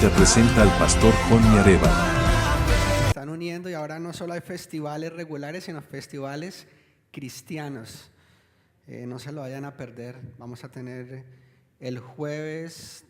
Iglesia presenta al pastor Johnny Arevalo. Están uniendo y ahora no solo hay festivales regulares, sino festivales cristianos. No se lo vayan a perder. Vamos a tener el jueves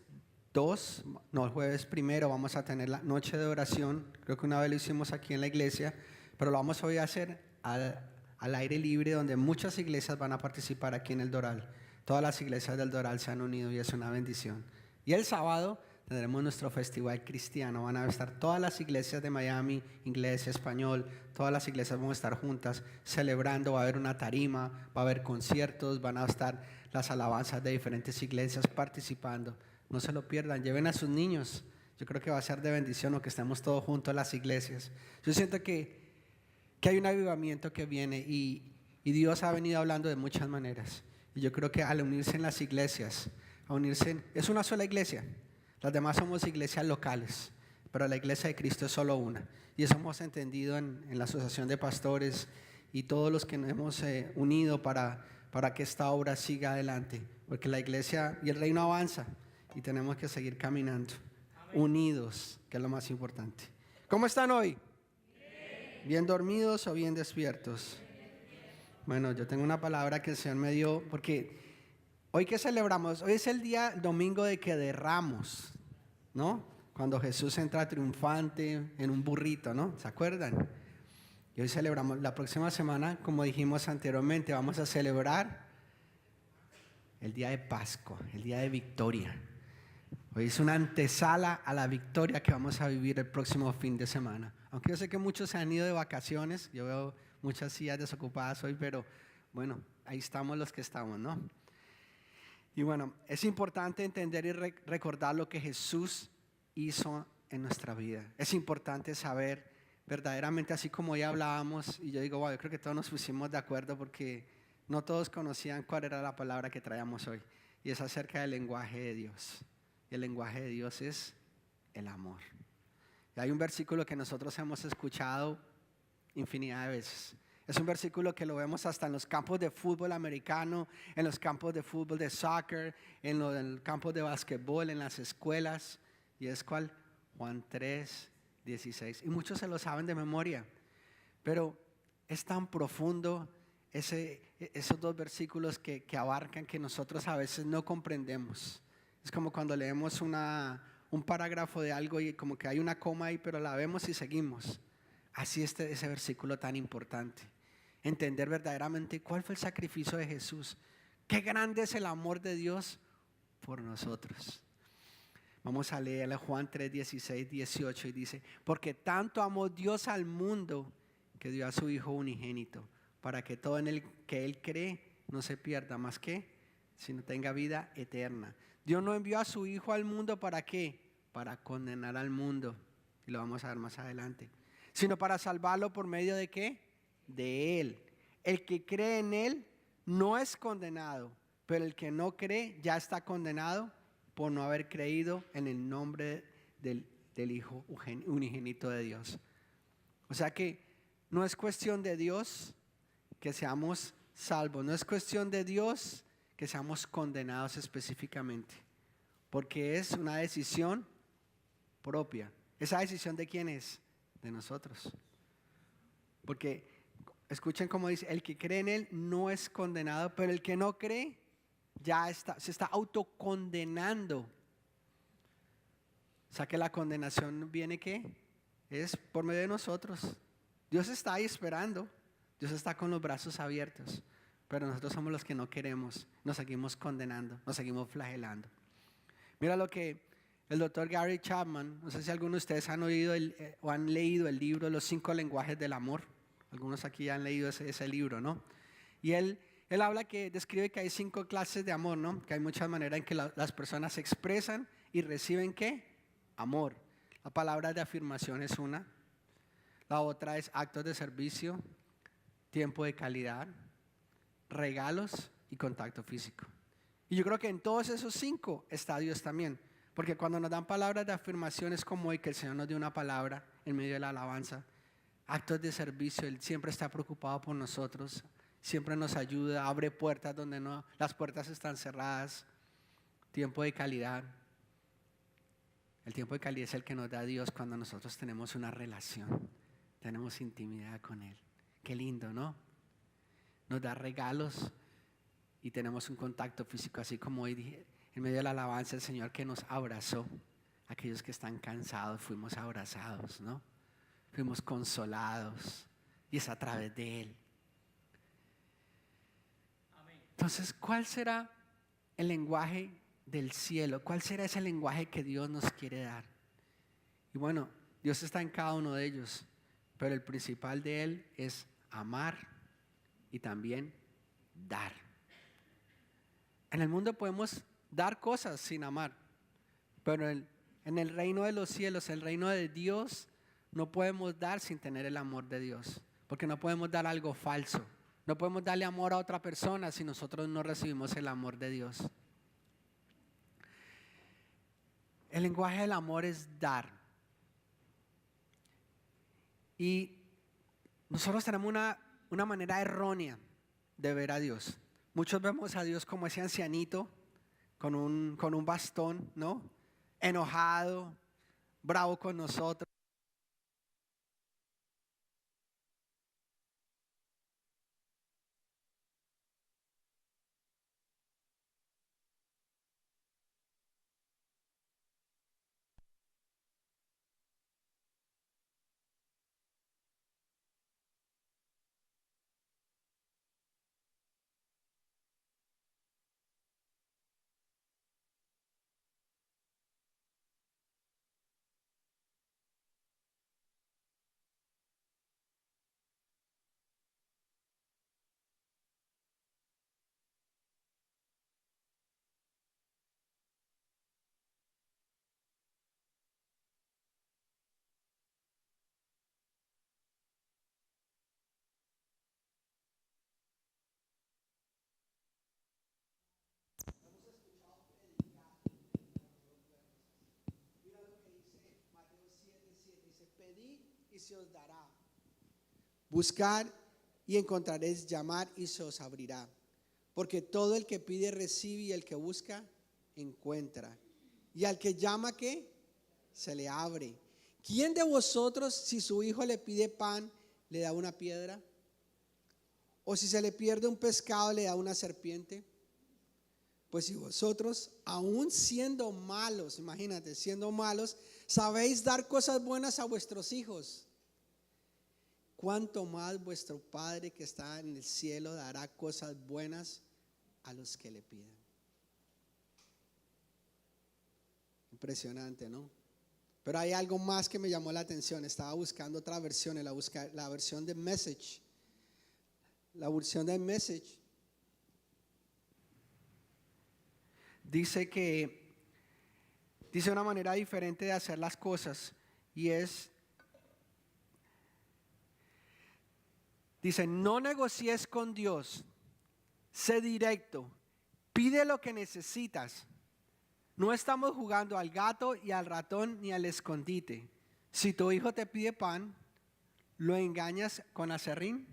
2, no, el jueves 1, vamos a tener la noche de oración. Creo que una vez lo hicimos aquí en la iglesia, pero lo vamos hoy a hacer al aire libre, donde muchas iglesias van a participar aquí en el Doral. Todas las iglesias del Doral se han unido y es una bendición. Y el sábado tendremos nuestro festival cristiano. Van a estar todas las iglesias de Miami, inglés, español, todas las iglesias van a estar juntas celebrando. Va a haber una tarima, va a haber conciertos, van a estar las alabanzas de diferentes iglesias participando. No se lo pierdan, lleven a sus niños. Yo creo que va a ser de bendición o que estemos todos juntos en las iglesias. Yo siento que hay un avivamiento que viene y Dios ha venido hablando de muchas maneras. Y yo creo que al unirse en las iglesias, es una sola iglesia. Las demás somos iglesias locales, pero la iglesia de Cristo es solo una. Y eso hemos entendido en la asociación de pastores y todos los que nos hemos unido para que esta obra siga adelante. Porque la iglesia y el reino avanza y tenemos que seguir caminando unidos, que es lo más importante. ¿Cómo están hoy? ¿Bien dormidos o bien despiertos? Bueno, yo tengo una palabra que el Señor me dio, porque hoy que celebramos, hoy es el día domingo de que derramos, ¿no? Cuando Jesús entra triunfante en un burrito, ¿no? ¿Se acuerdan? Y hoy celebramos, la próxima semana, como dijimos anteriormente, vamos a celebrar el día de Pascua, el día de victoria. Hoy es una antesala a la victoria que vamos a vivir el próximo fin de semana. Aunque yo sé que muchos se han ido de vacaciones, yo veo muchas sillas desocupadas hoy, pero bueno, ahí estamos los que estamos, ¿no? Y bueno, es importante entender y recordar lo que Jesús hizo en nuestra vida. Es importante saber verdaderamente, así como ya hablábamos, y yo digo, wow, yo creo que todos nos pusimos de acuerdo porque no todos conocían cuál era la palabra que traíamos hoy. Y es acerca del lenguaje de Dios. Y el lenguaje de Dios es el amor. Y hay un versículo que nosotros hemos escuchado infinidad de veces. Es un versículo que lo vemos hasta en los campos de fútbol americano, en los campos de fútbol de soccer, en los campos de basquetbol, en las escuelas. ¿Y es cuál? Juan 3:16. Y muchos se lo saben de memoria. Pero es tan profundo esos dos versículos que abarcan que nosotros a veces no comprendemos. Es como cuando leemos un parágrafo de algo y como que hay una coma ahí, pero la vemos y seguimos. Así ese versículo tan importante. Entender verdaderamente cuál fue el sacrificio de Jesús. Qué grande es el amor de Dios por nosotros. Vamos a leer Juan 3:16, 18 y dice: porque tanto amó Dios al mundo que dio a su Hijo unigénito, para que todo en el que Él cree no se pierda más que, sino tenga vida eterna. Dios no envió a su Hijo al mundo ¿para qué? Para condenar al mundo, y lo vamos a ver más adelante, sino para salvarlo por medio de ¿qué? De Él. El que cree en Él no es condenado, pero el que no cree ya está condenado por no haber creído en el nombre del Hijo unigénito de Dios. O sea que no es cuestión de Dios que seamos salvos, no es cuestión de Dios que seamos condenados específicamente, porque es una decisión propia. ¿Esa decisión de quién es? De nosotros. Porque escuchen cómo dice: el que cree en Él no es condenado, pero el que no cree ya se está autocondenando. O sea que la condenación viene ¿qué? Es por medio de nosotros. Dios está ahí esperando, Dios está con los brazos abiertos, pero nosotros somos los que no queremos, nos seguimos condenando, nos seguimos flagelando. Mira lo que el doctor Gary Chapman, no sé si algunos de ustedes han oído o han leído el libro Los 5 lenguajes del amor. Algunos aquí han leído ese libro, ¿no? Y él habla describe que hay 5 clases de amor, ¿no? Que hay muchas maneras en que las personas expresan y reciben ¿qué? Amor. La palabra de afirmación es una. La otra es actos de servicio, tiempo de calidad, regalos y contacto físico. Y yo creo que en todos esos 5 está Dios también. Porque cuando nos dan palabras de afirmación es como hoy que el Señor nos dio una palabra en medio de la alabanza. Actos de servicio, Él siempre está preocupado por nosotros, siempre nos ayuda, abre puertas donde las puertas están cerradas. Tiempo de calidad. El tiempo de calidad es el que nos da Dios cuando nosotros tenemos una relación, tenemos intimidad con Él. Qué lindo, ¿no? Nos da regalos y tenemos un contacto físico, así como hoy dije, en medio de la alabanza el Señor que nos abrazó. Aquellos que están cansados fuimos abrazados, ¿no? Fuimos consolados y es a través de Él. Entonces, ¿cuál será el lenguaje del cielo? ¿Cuál será ese lenguaje que Dios nos quiere dar? Y bueno, Dios está en cada uno de ellos, pero el principal de Él es amar y también dar. En el mundo podemos dar cosas sin amar, pero en el reino de los cielos, el reino de Dios, no podemos dar sin tener el amor de Dios, porque no podemos dar algo falso. No podemos darle amor a otra persona si nosotros no recibimos el amor de Dios. El lenguaje del amor es dar. Y nosotros tenemos una manera errónea de ver a Dios. Muchos vemos a Dios como ese ancianito con un bastón, ¿no? Enojado, bravo con nosotros. Pedid y se os dará. Buscar y encontraréis, llamar y se os abrirá. Porque todo el que pide recibe y el que busca encuentra. Y al que llama, ¿qué? Se le abre. ¿Quién de vosotros, si su hijo le pide pan, le da una piedra? ¿O si se le pierde un pescado, le da una serpiente? Pues si vosotros, aun siendo malos, imagínate, siendo malos, sabéis dar cosas buenas a vuestros hijos, cuánto más vuestro Padre que está en el cielo dará cosas buenas a los que le pidan. Impresionante, ¿no? Pero hay algo más que me llamó la atención. Estaba buscando otra versión, la versión de Message. La versión de Message dice una manera diferente de hacer las cosas y dice, no negocies con Dios, sé directo, pide lo que necesitas. No estamos jugando al gato y al ratón ni al escondite. Si tu hijo te pide pan, ¿lo engañas con aserrín?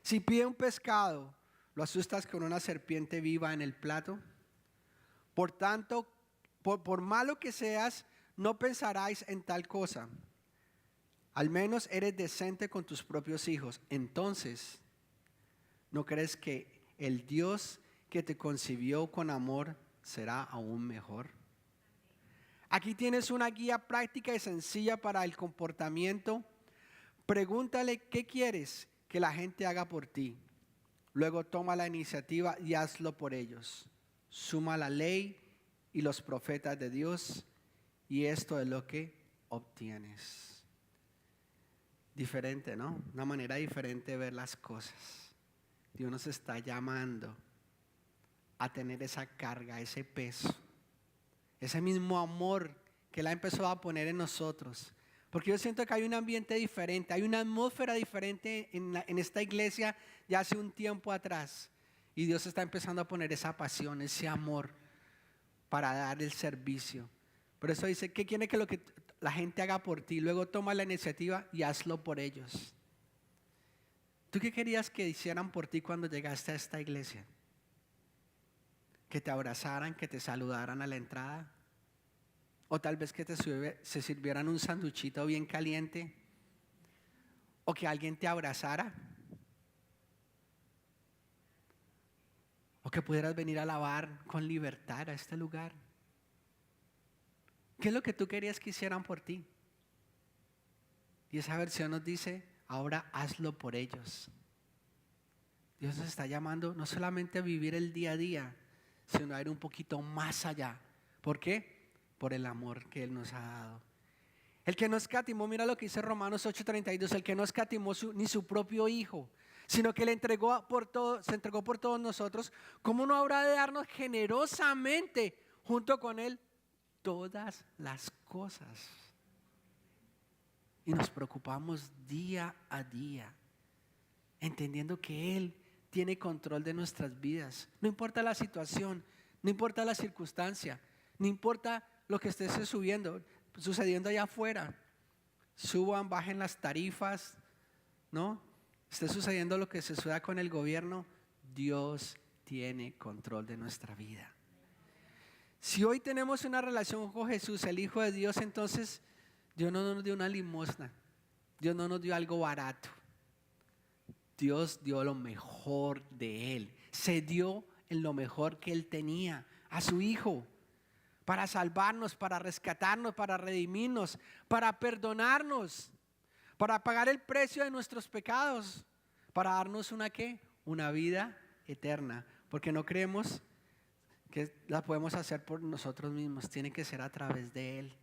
Si pide un pescado, ¿lo asustas con una serpiente viva en el plato? Por tanto, por malo que seas, no pensaráis en tal cosa. Al menos eres decente con tus propios hijos. Entonces, ¿no crees que el Dios que te concibió con amor será aún mejor? Aquí tienes una guía práctica y sencilla para el comportamiento. Pregúntale qué quieres que la gente haga por ti. Luego toma la iniciativa y hazlo por ellos. Suma la ley y los profetas de Dios y esto es lo que obtienes. Diferente, ¿no? Una manera diferente de ver las cosas. Dios nos está llamando a tener esa carga, ese peso, ese mismo amor que Él ha empezado a poner en nosotros. Porque yo siento que hay un ambiente diferente, hay una atmósfera diferente en esta iglesia ya hace un tiempo atrás. Y Dios está empezando a poner esa pasión, ese amor para dar el servicio. Por eso dice, ¿qué quiere que lo que la gente haga por ti? Luego toma la iniciativa y hazlo por ellos. ¿Tú qué querías que hicieran por ti cuando llegaste a esta iglesia? ¿Que te abrazaran, que te saludaran a la entrada? O tal vez que se sirvieran un sanduchito bien caliente. O que alguien te abrazara. O que pudieras venir a alabar con libertad a este lugar. ¿Qué es lo que tú querías que hicieran por ti? Y esa versión nos dice, ahora hazlo por ellos. Dios nos está llamando no solamente a vivir el día a día, sino a ir un poquito más allá. ¿Por qué? Por el amor que Él nos ha dado. El que no escatimó, mira lo que dice Romanos 8:32, el que no escatimó ni su propio Hijo, sino que le entregó por todo, se entregó por todos nosotros, ¿cómo no habrá de darnos generosamente junto con Él todas las cosas? Y nos preocupamos día a día, entendiendo que Él tiene control de nuestras vidas. No importa la situación, no importa la circunstancia, no importa lo que esté sucediendo allá afuera. Suban, bajen las tarifas, ¿no? Esté sucediendo lo que se suceda con el gobierno, Dios tiene control de nuestra vida. Si hoy tenemos una relación con Jesús, el Hijo de Dios, entonces Dios no nos dio una limosna, Dios no nos dio algo barato. Dios dio lo mejor de Él, se dio en lo mejor que Él tenía, a su Hijo, para salvarnos, para rescatarnos, para redimirnos, para perdonarnos, para pagar el precio de nuestros pecados, para darnos una ¿qué? Una vida eterna, porque no creemos que la podemos hacer por nosotros mismos, tiene que ser a través de Él.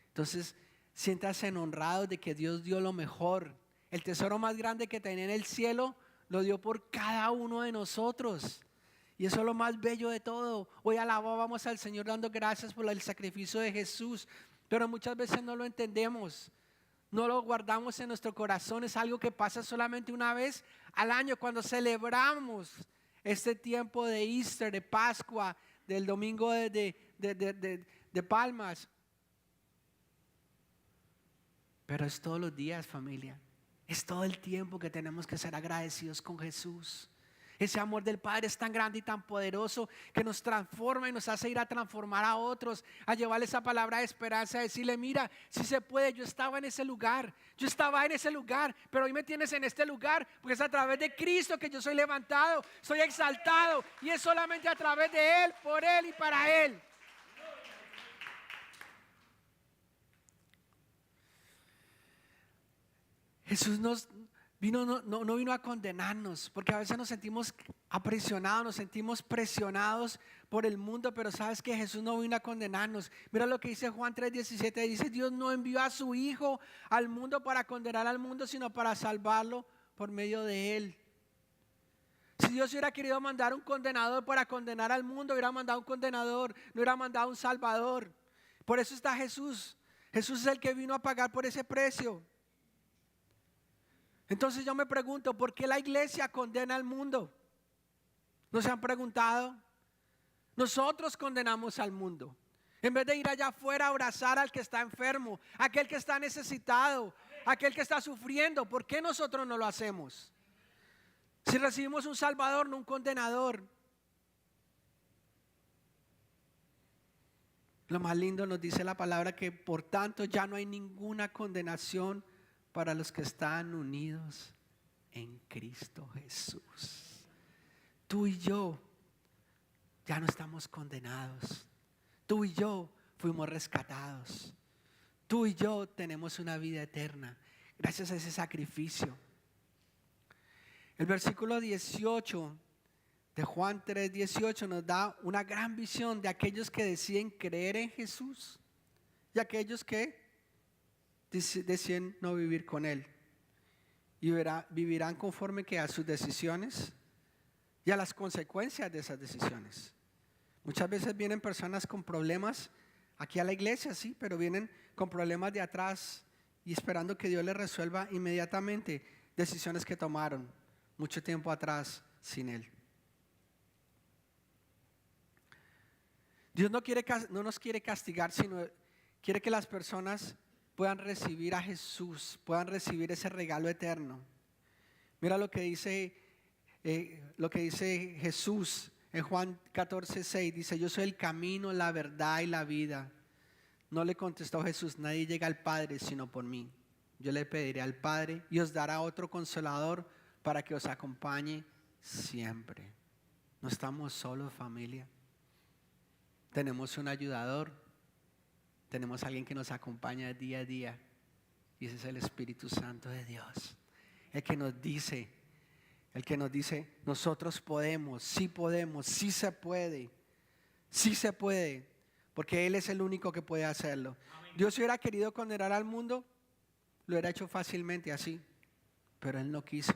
Entonces, siéntanse honrados de que Dios dio lo mejor. El tesoro más grande que tenía en el cielo lo dio por cada uno de nosotros. Y eso es lo más bello de todo. Hoy alabábamos al Señor dando gracias por el sacrificio de Jesús, pero muchas veces no lo entendemos, no lo guardamos en nuestro corazón. Es algo que pasa solamente una vez al año cuando celebramos este tiempo de Easter, de Pascua, del domingo de Palmas. Pero es todos los días, familia. Es todo el tiempo que tenemos que ser agradecidos con Jesús. Ese amor del Padre es tan grande y tan poderoso que nos transforma y nos hace ir a transformar a otros, a llevarle esa palabra de esperanza, a decirle, mira, si se puede, yo estaba en ese lugar, pero hoy me tienes en este lugar, porque es a través de Cristo que yo soy levantado, soy exaltado, y es solamente a través de Él, por Él y para Él. Jesús no vino a condenarnos, porque a veces nos sentimos aprisionados, nos sentimos presionados por el mundo, pero sabes que Jesús no vino a condenarnos. Mira lo que dice Juan 3:17, dice, Dios no envió a su Hijo al mundo para condenar al mundo, sino para salvarlo por medio de Él. Si Dios hubiera querido mandar un condenador para condenar al mundo, hubiera mandado un condenador, no hubiera mandado un salvador. Por eso está Jesús. Jesús es el que vino a pagar por ese precio. Entonces yo me pregunto, ¿por qué la iglesia condena al mundo? ¿No se han preguntado? Nosotros condenamos al mundo. En vez de ir allá afuera a abrazar al que está enfermo, aquel que está necesitado, aquel que está sufriendo, ¿por qué nosotros no lo hacemos? Si recibimos un salvador, no un condenador. Lo más lindo nos dice la palabra que por tanto ya no hay ninguna condenación para los que están unidos en Cristo Jesús. Tú y yo ya no estamos condenados. Tú y yo fuimos rescatados. Tú y yo tenemos una vida eterna gracias a ese sacrificio. El versículo 18 de Juan 3:18 nos da una gran visión de aquellos que deciden creer en Jesús y aquellos que deciden no vivir con Él. Y vivirán conforme que a sus decisiones y a las consecuencias de esas decisiones. Muchas veces vienen personas con problemas aquí a la iglesia, sí, pero vienen con problemas de atrás y esperando que Dios les resuelva inmediatamente decisiones que tomaron mucho tiempo atrás sin Él. Dios no nos quiere castigar, sino quiere que las personas puedan recibir a Jesús, puedan recibir ese regalo eterno. Mira lo que dice Jesús en Juan 14:6. Dice, yo soy el camino, la verdad y la vida. No le contestó Jesús, nadie llega al Padre sino por mí. Yo le pediré al Padre y os dará otro consolador para que os acompañe siempre. No estamos solos, familia. Tenemos un ayudador, tenemos alguien que nos acompaña día a día y ese es el Espíritu Santo de Dios. El que nos dice, nosotros podemos, sí se puede, porque Él es el único que puede hacerlo. Amén. Dios hubiera querido condenar al mundo, lo hubiera hecho fácilmente así, pero Él no quiso.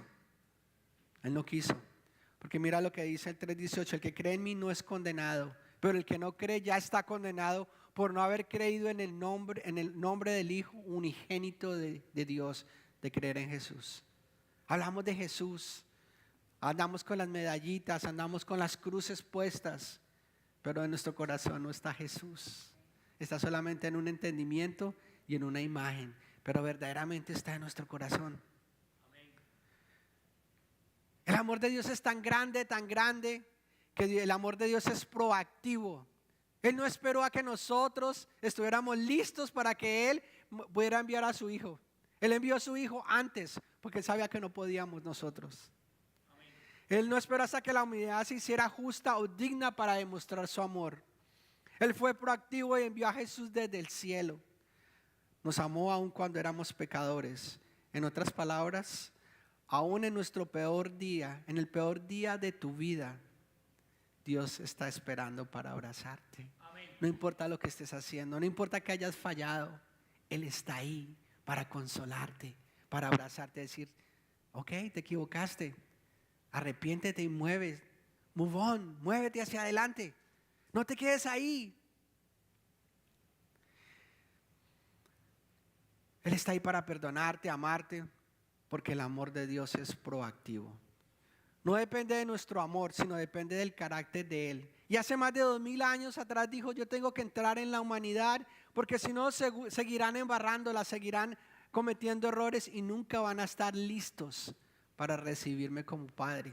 Porque mira lo que dice el 3:18, el que cree en mí no es condenado, pero el que no cree ya está condenado por no haber creído en el nombre del Hijo unigénito de Dios, de creer en Jesús. Hablamos de Jesús, andamos con las medallitas, andamos con las cruces puestas, pero en nuestro corazón no está Jesús. Está solamente en un entendimiento y en una imagen, pero verdaderamente está en nuestro corazón. El amor de Dios es tan grande, que el amor de Dios es proactivo. Él no esperó a que nosotros estuviéramos listos para que Él pudiera enviar a su Hijo. Él envió a su Hijo antes, porque Él sabía que no podíamos nosotros. Amén. Él no esperó hasta que la humanidad se hiciera justa o digna para demostrar su amor. Él fue proactivo y envió a Jesús desde el cielo. Nos amó aun cuando éramos pecadores. En otras palabras, aún en nuestro peor día, en el peor día de tu vida, Dios está esperando para abrazarte. Amén. No importa lo que estés haciendo, no importa que hayas fallado, Él está ahí para consolarte, para abrazarte, decir, ok, te equivocaste, arrepiéntete y move on, muévete hacia adelante, no te quedes ahí. Él está ahí para perdonarte, amarte, porque el amor de Dios es proactivo. No depende de nuestro amor, sino depende del carácter de Él. Y hace más de 2000 años atrás dijo, yo tengo que entrar en la humanidad, porque si no seguirán embarrándola, seguirán cometiendo errores y nunca van a estar listos para recibirme como Padre.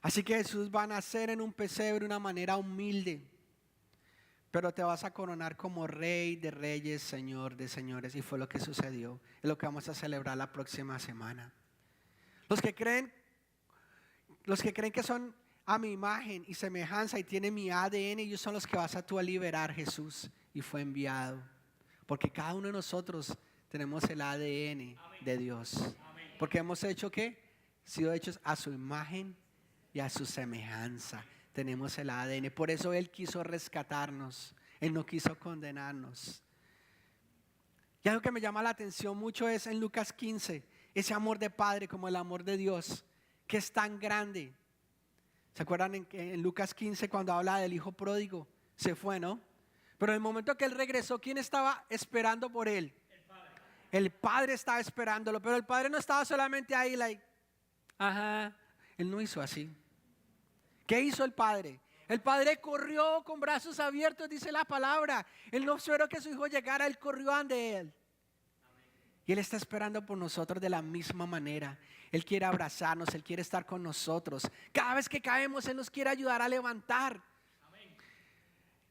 Así que Jesús va a nacer en un pesebre de una manera humilde, pero te vas a coronar como Rey de Reyes, Señor de Señores. Y fue lo que sucedió. Es lo que vamos a celebrar la próxima semana. Los que creen que son a mi imagen y semejanza y tienen mi ADN, ellos son los que vas a tú a liberar, Jesús. Y fue enviado. Porque cada uno de nosotros tenemos el ADN de Dios. Porque hemos hecho ¿qué? Sido hechos a su imagen y a su semejanza. Tenemos el ADN, por eso Él quiso rescatarnos, Él no quiso condenarnos. Y algo que me llama la atención mucho es en Lucas 15, ese amor de Padre como el amor de Dios, que es tan grande. ¿Se acuerdan en Lucas 15 cuando habla del hijo pródigo? Se fue, ¿no? Pero en el momento que Él regresó, ¿quién estaba esperando por Él? El Padre estaba esperándolo, pero el Padre no estaba solamente ahí, Él no hizo así. ¿Qué hizo el Padre? El Padre corrió con brazos abiertos, dice la palabra. Él no esperó que su hijo llegara, Él corrió ante Él. Y Él está esperando por nosotros de la misma manera. Él quiere abrazarnos, Él quiere estar con nosotros. Cada vez que caemos, Él nos quiere ayudar a levantar.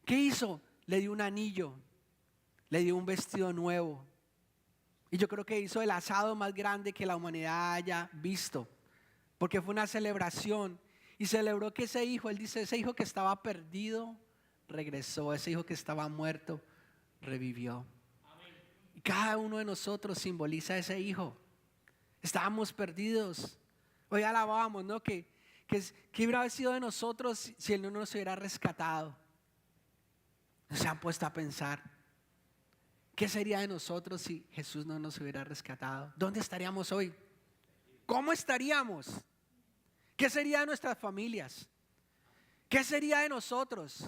¿Qué hizo? Le dio un anillo, le dio un vestido nuevo. Y yo creo que hizo el asado más grande que la humanidad haya visto. Porque fue una celebración. Y celebró que ese hijo, Él dice, ese hijo que estaba perdido, regresó. Ese hijo que estaba muerto, revivió. Amén. Y cada uno de nosotros simboliza a ese hijo. Estábamos perdidos. Hoy alabábamos, ¿no? Que hubiera sido de nosotros si Él no nos hubiera rescatado. Se han puesto a pensar, ¿qué sería de nosotros si Jesús no nos hubiera rescatado? ¿Dónde estaríamos hoy? ¿Cómo estaríamos? ¿Qué sería de nuestras familias? ¿Qué sería de nosotros?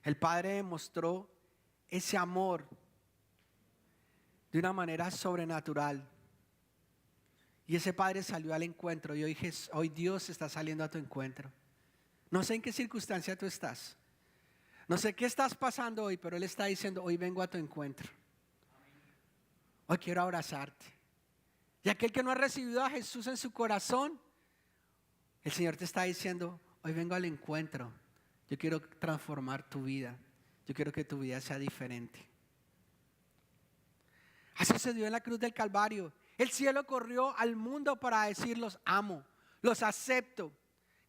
El Padre demostró ese amor de una manera sobrenatural. Y ese Padre salió al encuentro y hoy Dios está saliendo a tu encuentro. No sé en qué circunstancia tú estás. No sé qué estás pasando hoy, pero Él está diciendo, hoy vengo a tu encuentro. Hoy quiero abrazarte. Y aquel que no ha recibido a Jesús en su corazón, El Señor te está diciendo, hoy vengo al encuentro. Yo quiero transformar tu vida. Yo quiero que tu vida sea diferente. Así sucedió en la cruz del Calvario. El cielo corrió al mundo para decir, los amo, los acepto.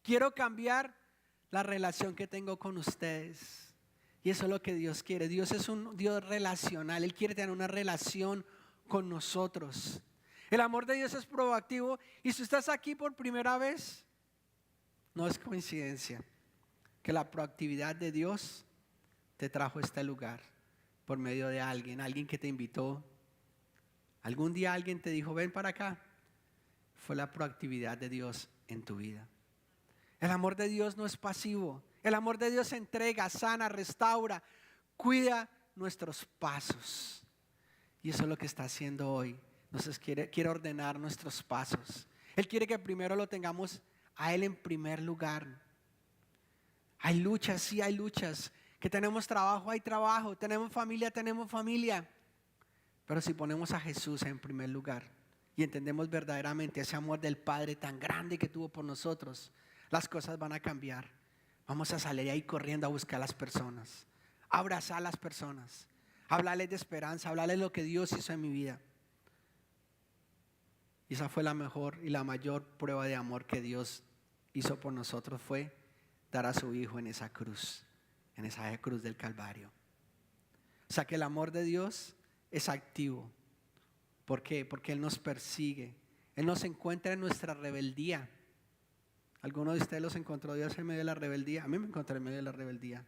Quiero cambiar la relación que tengo con ustedes. Y eso es lo que Dios quiere. Dios es un Dios relacional. Él quiere tener una relación con nosotros. El amor de Dios es proactivo. Y si estás aquí por primera vez, no es coincidencia que la proactividad de Dios te trajo a este lugar por medio de alguien que te invitó. Algún día alguien te dijo, ven para acá. Fue la proactividad de Dios en tu vida. El amor de Dios no es pasivo. El amor de Dios entrega, sana, restaura, cuida nuestros pasos. Y eso es lo que está haciendo hoy. Entonces quiere ordenar nuestros pasos. Él quiere que primero lo tengamos a Él en primer lugar. Hay luchas, sí hay luchas. Que tenemos trabajo, hay trabajo. Tenemos familia. Pero si ponemos a Jesús en primer lugar y entendemos verdaderamente ese amor del Padre tan grande que tuvo por nosotros, las cosas van a cambiar. Vamos a salir ahí corriendo a buscar a las personas, a abrazar a las personas, a hablarles de esperanza, a hablarles de lo que Dios hizo en mi vida. Y esa fue la mejor y la mayor prueba de amor que Dios hizo por nosotros, fue dar a su Hijo en esa cruz del Calvario. O sea que el amor de Dios es activo. ¿Por qué? Porque Él nos persigue. Él nos encuentra en nuestra rebeldía. ¿Alguno de ustedes los encontró Dios en medio de la rebeldía? A mí me encontré en medio de la rebeldía.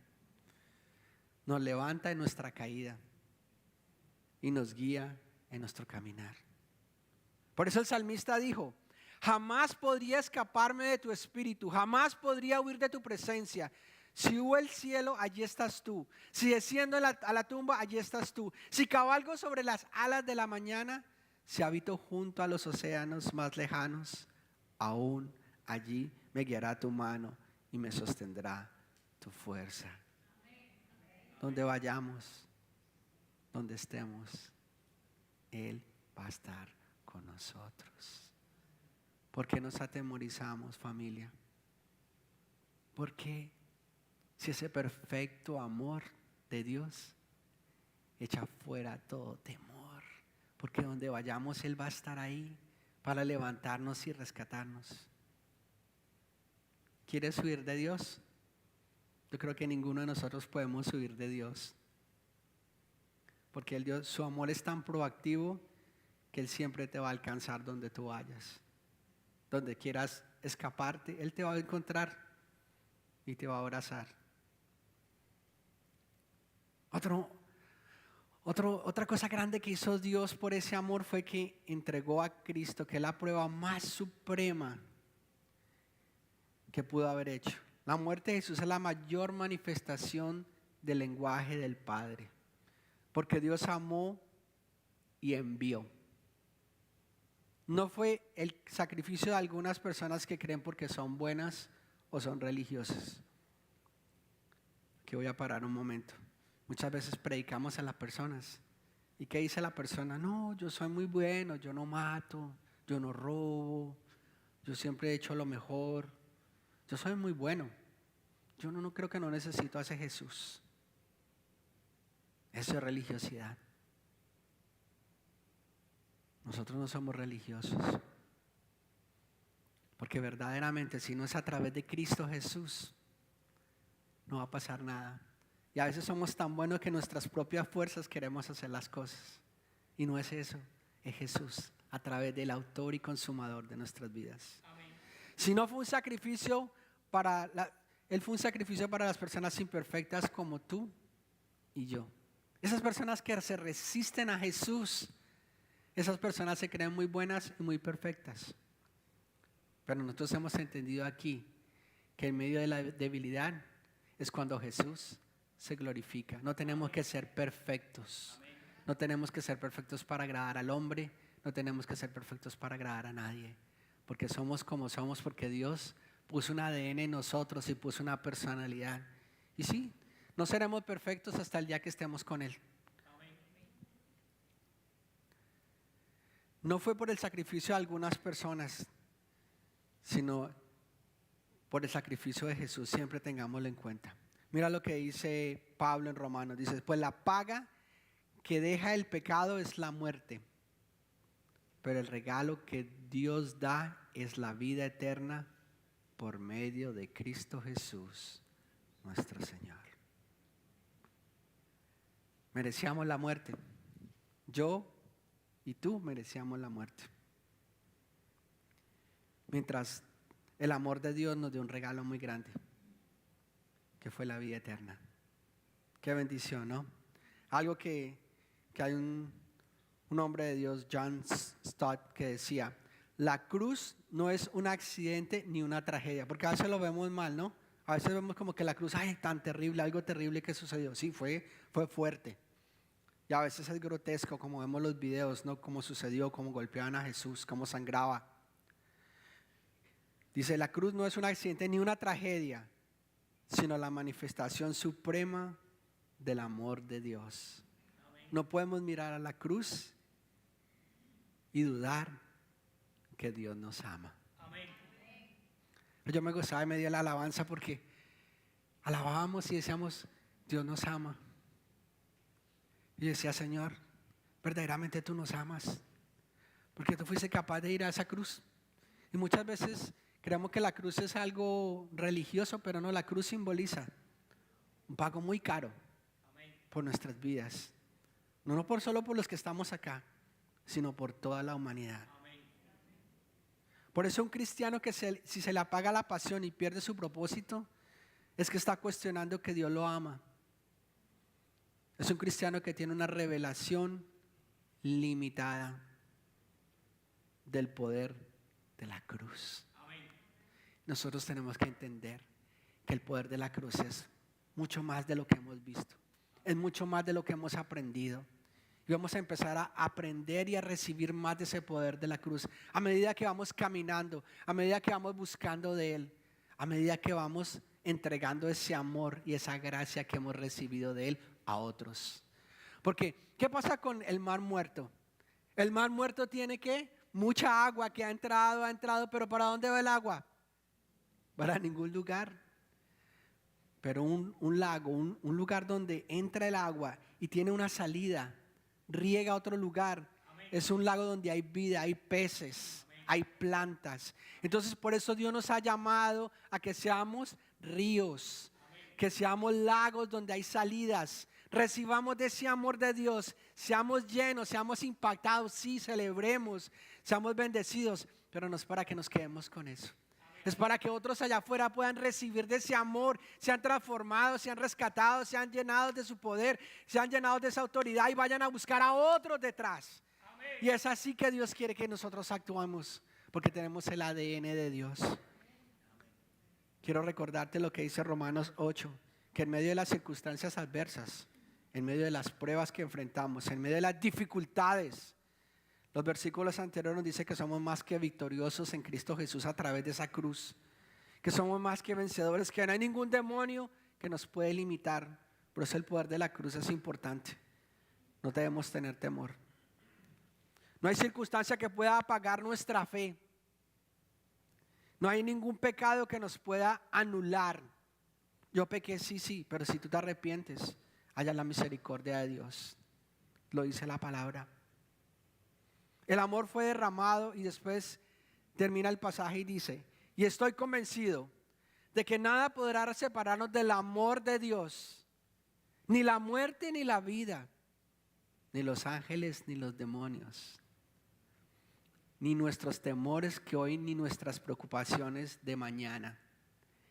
Nos levanta en nuestra caída y nos guía en nuestro caminar. Por eso el salmista dijo, jamás podría escaparme de tu espíritu, jamás podría huir de tu presencia. Si hubo el cielo, allí estás tú. Si desciendo a la tumba, allí estás tú. Si cabalgo sobre las alas de la mañana, si habito junto a los océanos más lejanos, aún allí me guiará tu mano y me sostendrá tu fuerza. Donde vayamos, donde estemos, Él va a estar con nosotros. ¿Por qué nos atemorizamos, familia? ¿Por qué? Si ese perfecto amor de Dios echa fuera todo temor, porque donde vayamos Él va a estar ahí para levantarnos y rescatarnos. ¿Quieres huir de Dios? Yo creo que ninguno de nosotros podemos huir de Dios, porque su amor es tan proactivo que Él siempre te va a alcanzar donde tú vayas. Donde quieras escaparte, Él te va a encontrar y te va a abrazar. Otra cosa grande que hizo Dios por ese amor fue que entregó a Cristo, que es la prueba más suprema que pudo haber hecho. La muerte de Jesús es la mayor manifestación del lenguaje del Padre, porque Dios amó y envió. No fue el sacrificio de algunas personas que creen porque son buenas o son religiosas. Aquí voy a parar un momento. Muchas veces predicamos a las personas. ¿Y qué dice la persona? No, yo soy muy bueno, yo no mato, yo no robo, yo siempre he hecho lo mejor, yo soy muy bueno. Yo no creo que no necesito a ese Jesús. Eso es religiosidad. Nosotros no somos religiosos. Porque verdaderamente si no es a través de Cristo Jesús, no va a pasar nada. Y a veces somos tan buenos que nuestras propias fuerzas queremos hacer las cosas. Y no es eso, es Jesús a través del autor y consumador de nuestras vidas. Amén. Si no fue un sacrificio Él fue un sacrificio para las personas imperfectas como tú y yo. Esas personas que se resisten a Jesús, esas personas se creen muy buenas y muy perfectas. Pero nosotros hemos entendido aquí que en medio de la debilidad es cuando Jesús se glorifica. No tenemos que ser perfectos. No tenemos que ser perfectos para agradar al hombre. No tenemos que ser perfectos para agradar a nadie. Porque somos como somos, porque Dios puso un ADN en nosotros y puso una personalidad. Y sí, no seremos perfectos hasta el día que estemos con Él. No fue por el sacrificio de algunas personas, sino por el sacrificio de Jesús, siempre tengámoslo en cuenta. Mira lo que dice Pablo en Romanos. Dice, pues la paga que deja el pecado es la muerte, pero el regalo que Dios da es la vida eterna por medio de Cristo Jesús, nuestro Señor. Merecíamos la muerte. Yo y tú merecíamos la muerte. Mientras el amor de Dios nos dio un regalo muy grande, que fue la vida eterna. Qué bendición, ¿no? Algo que hay un hombre de Dios, John Stott, que decía, la cruz no es un accidente ni una tragedia, porque a veces lo vemos mal, ¿no? A veces vemos como que la cruz, ay, tan terrible, algo terrible que sucedió. Sí, fue fuerte. Y a veces es grotesco, como vemos los videos, ¿no? Cómo sucedió, cómo golpeaban a Jesús, cómo sangraba. Dice, la cruz no es un accidente ni una tragedia, sino la manifestación suprema del amor de Dios. Amén. No podemos mirar a la cruz y dudar que Dios nos ama. Amén. Yo me gozaba en medio de la alabanza porque alabábamos y decíamos, Dios nos ama. Y decía, Señor, verdaderamente tú nos amas, porque tú fuiste capaz de ir a esa cruz. Y muchas veces creemos que la cruz es algo religioso, pero no, la cruz simboliza un pago muy caro por nuestras vidas. No solo por los que estamos acá, sino por toda la humanidad. Por eso un cristiano que si se le apaga la pasión y pierde su propósito, es que está cuestionando que Dios lo ama. Es un cristiano que tiene una revelación limitada del poder de la cruz. Nosotros tenemos que entender que el poder de la cruz es mucho más de lo que hemos visto, es mucho más de lo que hemos aprendido. Y vamos a empezar a aprender y a recibir más de ese poder de la cruz a medida que vamos caminando, a medida que vamos buscando de Él, a medida que vamos entregando ese amor y esa gracia que hemos recibido de Él a otros. Porque, ¿qué pasa con el mar muerto? El mar muerto tiene ¿qué? Mucha agua que ha entrado, pero ¿para dónde va el agua? Para ningún lugar. Pero un lago, un lugar donde entra el agua y tiene una salida, riega a otro lugar. Amén. Es un lago donde hay vida, hay peces, amén, hay plantas. Entonces por eso Dios nos ha llamado a que seamos ríos, amén, que seamos lagos donde hay salidas. Recibamos de ese amor de Dios, seamos llenos, seamos impactados, sí, celebremos, seamos bendecidos, pero no es para que nos quedemos con eso. Es para que otros allá afuera puedan recibir de ese amor, sean transformados, sean rescatados, sean llenados de su poder, sean llenados de esa autoridad y vayan a buscar a otros detrás. Amén. Y es así que Dios quiere que nosotros actuemos, porque tenemos el ADN de Dios. Amén. Quiero recordarte lo que dice Romanos 8, que en medio de las circunstancias adversas, en medio de las pruebas que enfrentamos, en medio de las dificultades, los versículos anteriores nos dicen que somos más que victoriosos en Cristo Jesús a través de esa cruz, que somos más que vencedores, que no hay ningún demonio que nos puede limitar. Por eso el poder de la cruz es importante. No debemos tener temor. No hay circunstancia que pueda apagar nuestra fe. No hay ningún pecado que nos pueda anular. Yo pequé, sí, pero si tú te arrepientes, haya la misericordia de Dios. Lo dice la palabra. El amor fue derramado y después termina el pasaje y dice, y estoy convencido de que nada podrá separarnos del amor de Dios, ni la muerte ni la vida, ni los ángeles ni los demonios, ni nuestros temores que hoy, ni nuestras preocupaciones de mañana.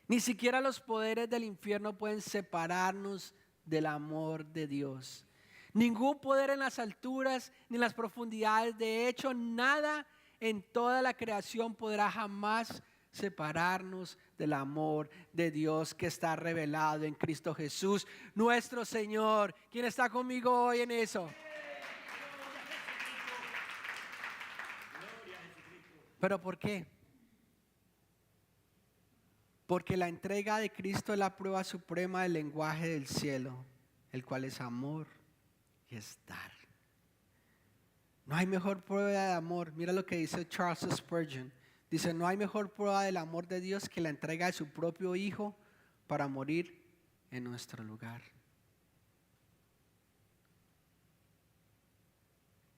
Ni siquiera los poderes del infierno pueden separarnos del amor de Dios. Ningún poder en las alturas ni en las profundidades, de hecho nada en toda la creación podrá jamás separarnos del amor de Dios que está revelado en Cristo Jesús, nuestro Señor. ¿Quién está conmigo hoy en eso? ¿Pero por qué? Porque la entrega de Cristo es la prueba suprema del lenguaje del cielo, el cual es amor y es dar. No hay mejor prueba de amor. Mira lo que dice Charles Spurgeon. Dice, no hay mejor prueba del amor de Dios que la entrega de su propio Hijo para morir en nuestro lugar.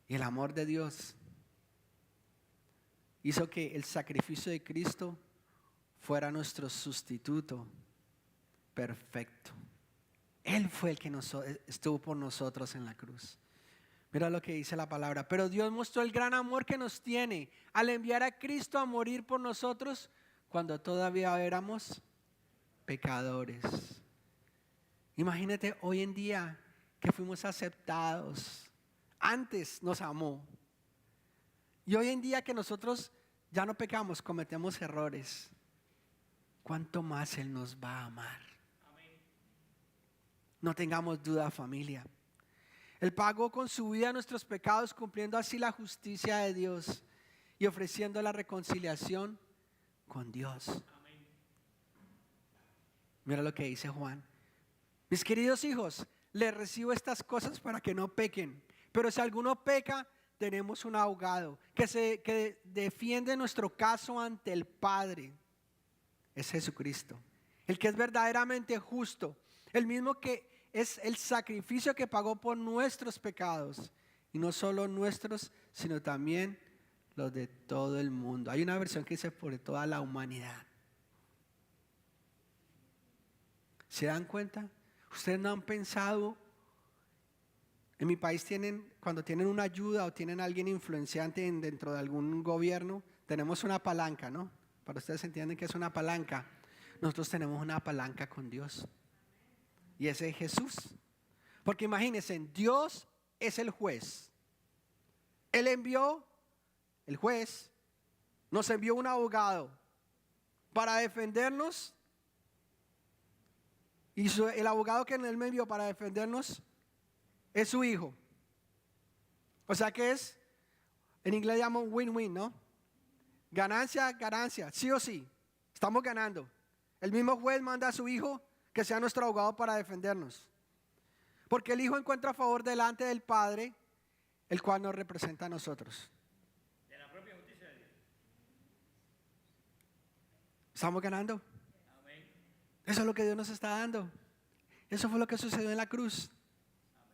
Y el amor de Dios hizo que el sacrificio de Cristo fuera nuestro sustituto perfecto. Él fue el que estuvo por nosotros en la cruz. Mira lo que dice la palabra. Pero Dios mostró el gran amor que nos tiene al enviar a Cristo a morir por nosotros cuando todavía éramos pecadores. Imagínate hoy en día que fuimos aceptados. Antes nos amó. Y hoy en día que nosotros ya no pecamos, cometemos errores. ¿Cuánto más Él nos va a amar? No tengamos duda, familia. Él pagó con su vida nuestros pecados, cumpliendo así la justicia de Dios y ofreciendo la reconciliación con Dios. Amén. Mira lo que dice Juan. Mis queridos hijos, les recibo estas cosas para que no pequen. Pero si alguno peca, tenemos un abogado que defiende nuestro caso ante el Padre. Es Jesucristo, el que es verdaderamente justo, el mismo que es el sacrificio que pagó por nuestros pecados, y no solo nuestros, sino también los de todo el mundo. Hay una versión que dice por toda la humanidad. ¿Se dan cuenta? Ustedes no han pensado, en mi país cuando tienen una ayuda o tienen a alguien influenciante dentro de algún gobierno, tenemos una palanca, ¿no? Para ustedes entienden que es una palanca. Nosotros tenemos una palanca con Dios. Y ese es Jesús. Porque imagínense, Dios es el juez. Él envió, el juez, nos envió un abogado para defendernos. Y el abogado que Él me envió para defendernos es su Hijo. O sea que en inglés llaman win-win, ¿no? Ganancia, ganancia, sí o sí. Estamos ganando. El mismo juez manda a su Hijo que sea nuestro abogado para defendernos. Porque el Hijo encuentra favor delante del Padre, el cual nos representa a nosotros. De la propia justicia de Dios. ¿Estamos ganando? Amén. Eso es lo que Dios nos está dando. Eso fue lo que sucedió en la cruz. Amén.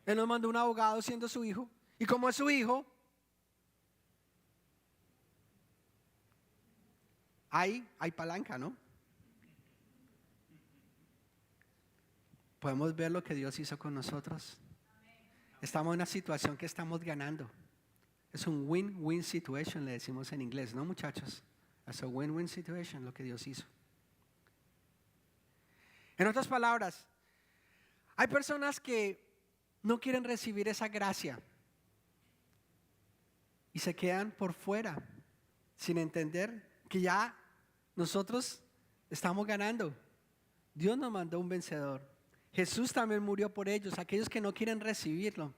Él nos mandó un abogado siendo su Hijo. Y como es su Hijo, hay palanca, ¿no? Podemos ver lo que Dios hizo con nosotros. Estamos en una situación que estamos ganando. Es un win-win situation, le decimos en inglés, ¿no, muchachos? Es un win-win situation lo que Dios hizo. En otras palabras, hay personas que no quieren recibir esa gracia y se quedan por fuera sin entender que ya nosotros estamos ganando. Dios nos mandó un vencedor. Jesús también murió por ellos, aquellos que no quieren recibirlo.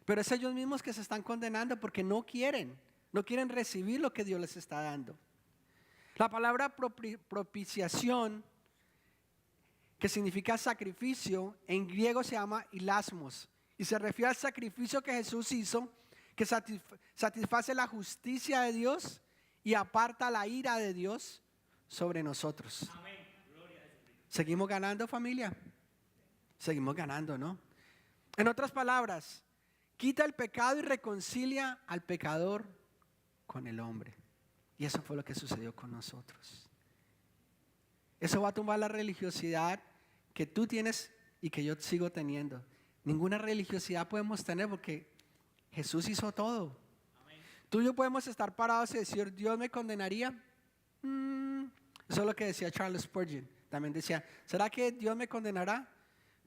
Pero es ellos mismos que se están condenando porque no quieren recibir lo que Dios les está dando. La palabra propiciación, que significa sacrificio, en griego se llama hilasmos y se refiere al sacrificio que Jesús hizo, que satisface la justicia de Dios y aparta la ira de Dios sobre nosotros. Amén. ¿Seguimos ganando, familia? Seguimos ganando, ¿no? En otras palabras, quita el pecado y reconcilia al pecador con el hombre. Y eso fue lo que sucedió con nosotros. Eso va a tumbar la religiosidad que tú tienes y que yo sigo teniendo. Ninguna religiosidad podemos tener porque Jesús hizo todo. Amén. Tú y yo podemos estar parados y decir, ¿Dios me condenaría? Eso es lo que decía Charles Spurgeon. También decía, ¿será que Dios me condenará?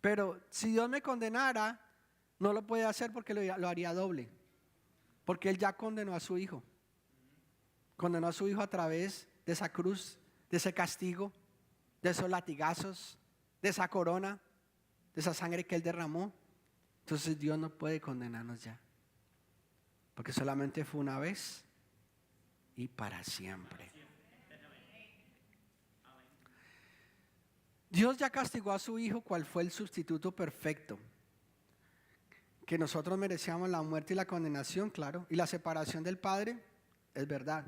Pero si Dios me condenara, no lo puede hacer porque lo haría doble. Porque Él ya condenó a su Hijo. Condenó a su Hijo a través de esa cruz, de ese castigo, de esos latigazos, de esa corona, de esa sangre que Él derramó. Entonces Dios no puede condenarnos ya. Porque solamente fue una vez y para siempre. Dios ya castigó a su Hijo, cual fue el sustituto perfecto. Que nosotros merecíamos la muerte y la condenación, claro, y la separación del Padre, es verdad.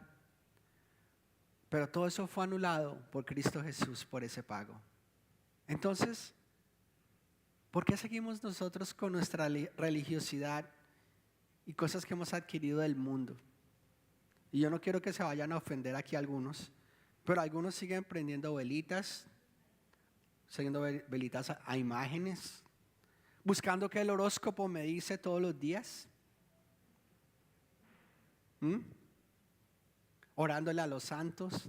Pero todo eso fue anulado por Cristo Jesús, por ese pago. Entonces, ¿por qué seguimos nosotros con nuestra religiosidad y cosas que hemos adquirido del mundo? Y yo no quiero que se vayan a ofender aquí algunos, pero algunos siguen prendiendo velitas, siguiendo velitas a imágenes, buscando que el horóscopo me dice todos los días, orándole a los santos,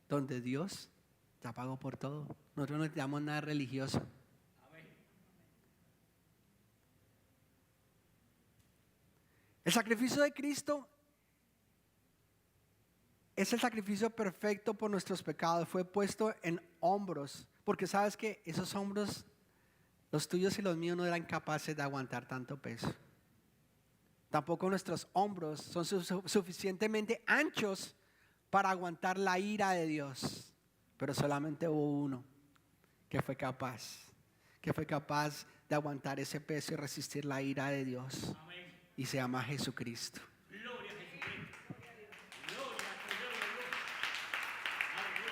donde Dios ya pagó por todo. Nosotros no necesitamos nada religioso. El sacrificio de Cristo es el sacrificio perfecto por nuestros pecados. Fue puesto en hombros, porque sabes que esos hombros, los tuyos y los míos, no eran capaces de aguantar tanto peso. Tampoco nuestros hombros son suficientemente anchos para aguantar la ira de Dios. Pero solamente hubo uno que fue capaz de aguantar ese peso y resistir la ira de Dios. Amén. Y se llama Jesucristo. Gloria a Jesucristo. Gloria a Dios.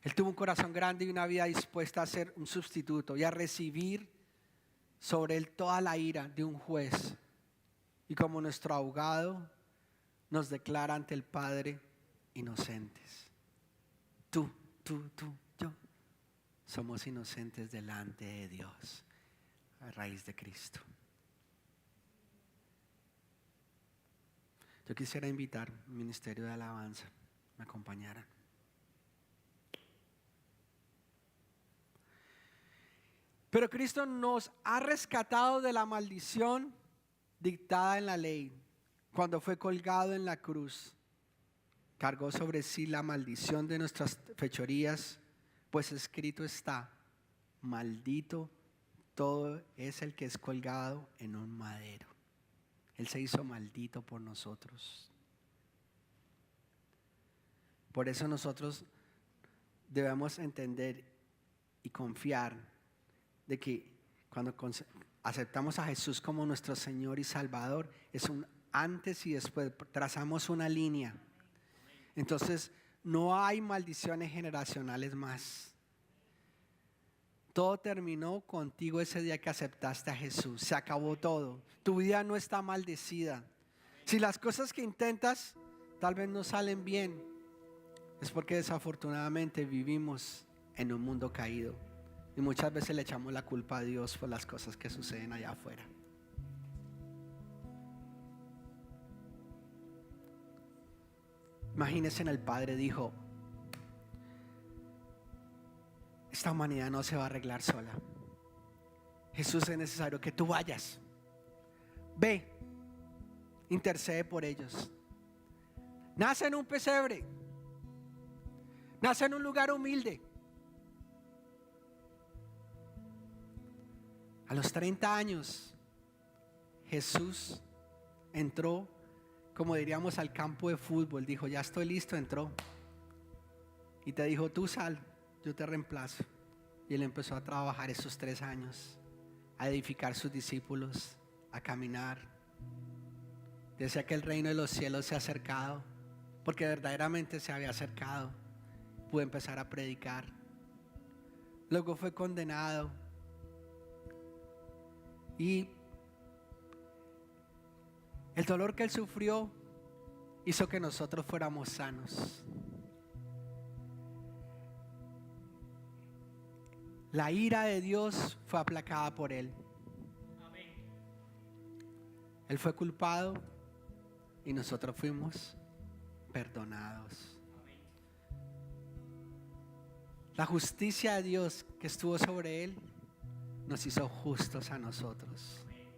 Él tuvo un corazón grande y una vida dispuesta a ser un sustituto y a recibir sobre él toda la ira de un juez. Y como nuestro abogado nos declara ante el Padre inocentes. Tú, yo. Somos inocentes delante de Dios a raíz de Cristo. Yo quisiera invitar al ministerio de alabanza, me acompañaran. Pero Cristo nos ha rescatado de la maldición dictada en la ley. Cuando fue colgado en la cruz, cargó sobre sí la maldición de nuestras fechorías, pues escrito está: maldito todo es el que es colgado en un madero. Él se hizo maldito por nosotros. Por eso nosotros debemos entender y confiar de que cuando aceptamos a Jesús como nuestro Señor y Salvador, es un antes y después, trazamos una línea. Entonces no hay maldiciones generacionales más. Todo terminó contigo ese día que aceptaste a Jesús. Se acabó todo. Tu vida no está maldecida. Si las cosas que intentas tal vez no salen bien, es porque desafortunadamente vivimos en un mundo caído. Y muchas veces le echamos la culpa a Dios por las cosas que suceden allá afuera. Imagínense, el Padre dijo: esta humanidad no se va a arreglar sola. Jesús, es necesario que tú vayas. Ve, intercede por ellos. Nace en un pesebre. Nace en un lugar humilde. A los 30 años, Jesús entró, como diríamos, al campo de fútbol. Dijo: ya estoy listo. Entró y te dijo: tú sal, yo te reemplazo. Y él empezó a trabajar esos 3 años, a edificar sus discípulos, a caminar. Decía que el reino de los cielos se ha acercado, porque verdaderamente se había acercado. Pudo empezar a predicar. Luego fue condenado. Y el dolor que él sufrió hizo que nosotros fuéramos sanos. La ira de Dios fue aplacada por él. Amén. Él fue culpado y nosotros fuimos perdonados. Amén. La justicia de Dios que estuvo sobre él nos hizo justos a nosotros. Amén.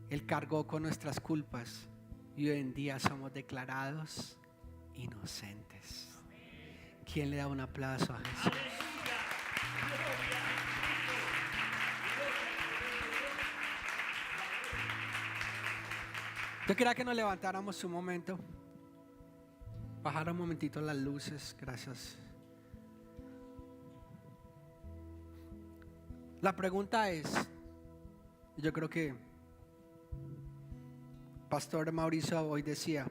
Él cargó con nuestras culpas y hoy en día somos declarados inocentes. ¿Quién le da un aplauso a Jesús? Yo quería que nos levantáramos un momento, bajara un momentito las luces. Gracias. La pregunta es, yo creo que Pastor Mauricio hoy decía,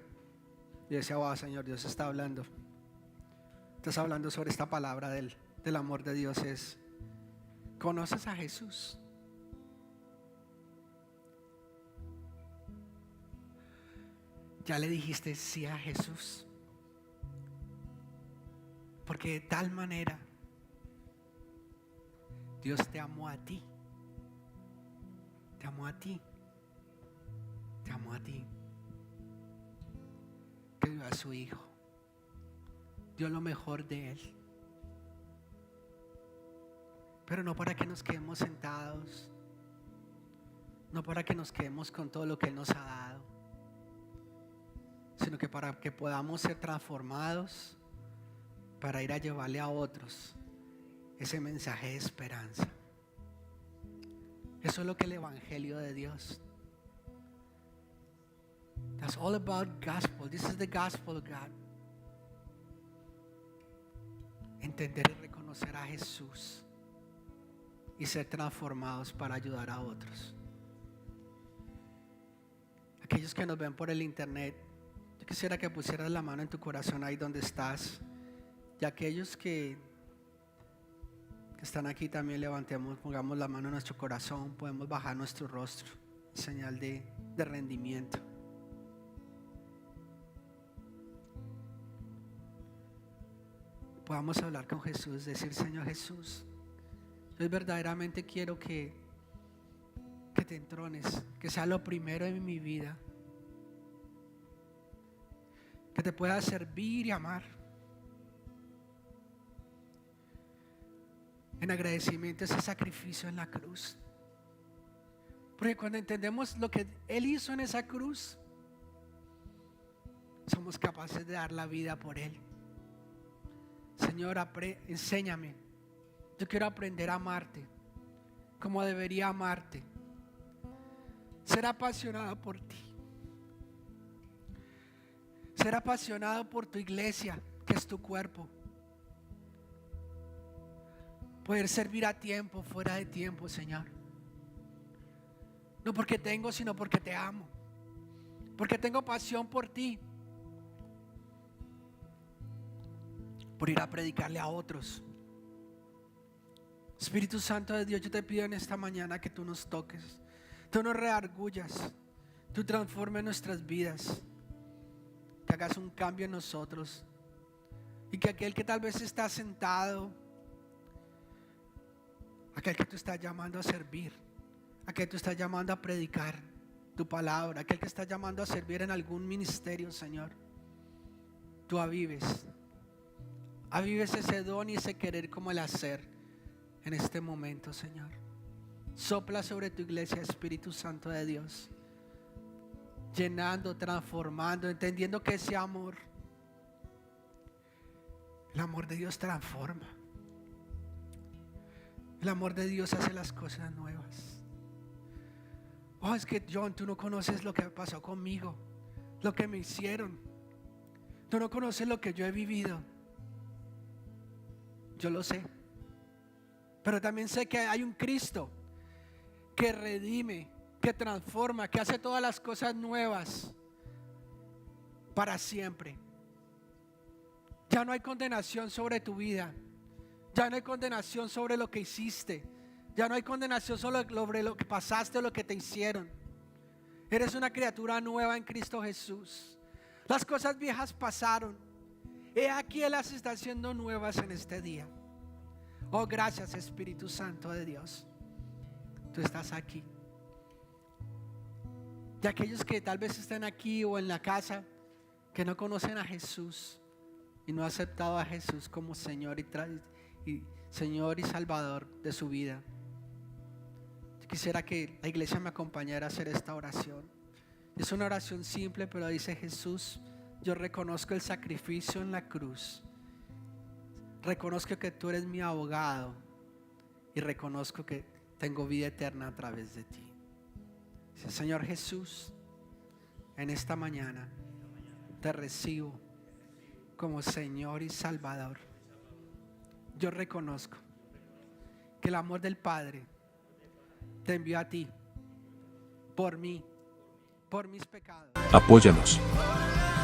yo decía, wow, Señor, Dios está hablando. Estás hablando sobre esta palabra del amor de Dios. ¿Conoces a Jesús? ¿Ya le dijiste sí a Jesús? Porque de tal manera Dios te amó a ti. Te amó a ti. Te amó a ti. Que dio a su Hijo. Dio lo mejor de Él. Pero no para que nos quedemos sentados. No para que nos quedemos con todo lo que Él nos ha dado. Sino que para que podamos ser transformados. Para ir a llevarle a otros ese mensaje de esperanza. Eso es lo que el Evangelio de Dios. That's all about gospel. This is the gospel of God. Entender y reconocer a Jesús y ser transformados para ayudar a otros. Aquellos que nos ven por el internet, yo quisiera que pusieras la mano en tu corazón ahí donde estás. Y aquellos que están aquí también levantemos, pongamos la mano en nuestro corazón, podemos bajar nuestro rostro, señal de rendimiento. Podamos hablar con Jesús, decir: Señor Jesús, yo verdaderamente quiero que te entrones, que sea lo primero en mi vida, que te pueda servir y amar. En agradecimiento a ese sacrificio en la cruz. Porque cuando entendemos lo que Él hizo en esa cruz, somos capaces de dar la vida por Él. Señor, enséñame. Yo quiero aprender a amarte como debería amarte. Ser apasionado por ti. Ser apasionado por tu iglesia, que es tu cuerpo. Poder servir a tiempo, fuera de tiempo, Señor. No porque tengo, sino porque te amo. Porque tengo pasión por ti. Por ir a predicarle a otros. Espíritu Santo de Dios, yo te pido en esta mañana que tú nos toques. Tú nos redargullas. Tú transformes nuestras vidas. Que hagas un cambio en nosotros. Y que aquel que tal vez está sentado, aquel que tú estás llamando a servir, aquel que tú estás llamando a predicar tu palabra, aquel que estás llamando a servir en algún ministerio, Señor, tú avives ese don y ese querer como el hacer en este momento, Señor. Sopla sobre tu iglesia, Espíritu Santo de Dios, llenando, transformando, entendiendo que ese amor, el amor de Dios transforma. El amor de Dios hace las cosas nuevas. Oh, es que John, tú no conoces lo que pasó conmigo, lo que me hicieron. Tú no conoces lo que yo he vivido. Yo lo sé. Pero también sé que hay un Cristo que redime, que transforma, que hace todas las cosas nuevas para siempre. Ya no hay condenación sobre tu vida. Ya no hay condenación sobre lo que hiciste. Ya no hay condenación sobre lo que pasaste o lo que te hicieron. Eres una criatura nueva en Cristo Jesús. Las cosas viejas pasaron. He aquí Él las está haciendo nuevas en este día. Oh, gracias, Espíritu Santo de Dios. Tú estás aquí. Y aquellos que tal vez estén aquí o en la casa, que no conocen a Jesús y no han aceptado a Jesús como Señor y Salvador de su vida. Yo quisiera que la iglesia me acompañara a hacer esta oración. Es una oración simple, pero dice: Jesús, yo reconozco el sacrificio en la cruz. Reconozco que tú eres mi abogado y reconozco que tengo vida eterna a través de ti. Dice: Señor Jesús, en esta mañana te recibo como Señor y Salvador. Yo reconozco que el amor del Padre te envió a ti, por mí, por mis pecados. Apóyanos.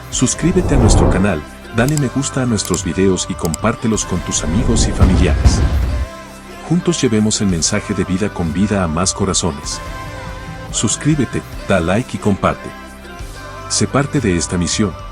Suscríbete a nuestro canal, dale me gusta a nuestros videos y compártelos con tus amigos y familiares. Juntos llevemos el mensaje de vida con vida a más corazones. Suscríbete, da like y comparte. Sé parte de esta misión.